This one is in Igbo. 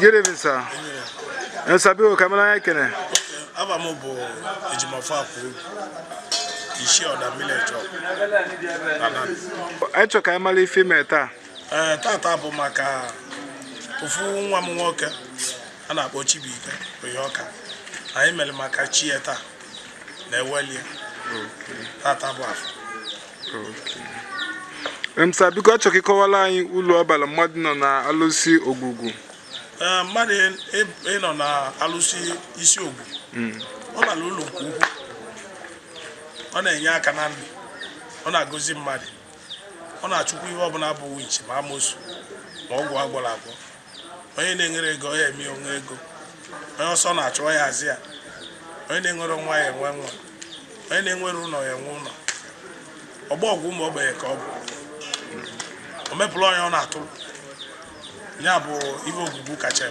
Good evening, sir. And Sabi, come on, I can. Abamobo, Ejimofor Akwobi, ISi ODAMILI EJEOGU. I took a mali female. Tata Bomaka, Ufu Wamuoka, and a Bochibika, Yoka. I am Maka Chieta, Newelli. Tata Buff. Sabi, got to call a line, Uluabala Modern na Alusi Ogugu. Madden, on Alusi ISi Ogugu. On a Lulu, on a Yakanandi, on a Gozim Madi, on a Chuki Wabanabu, which Mamos, Mogwagwalago. When you go, me on ego. When your son at Troy Azia, when you go on why and one, when you go on a woman, or Bogum or a cob, or Meploy on Ato, Yabo, Ivo Bukacha.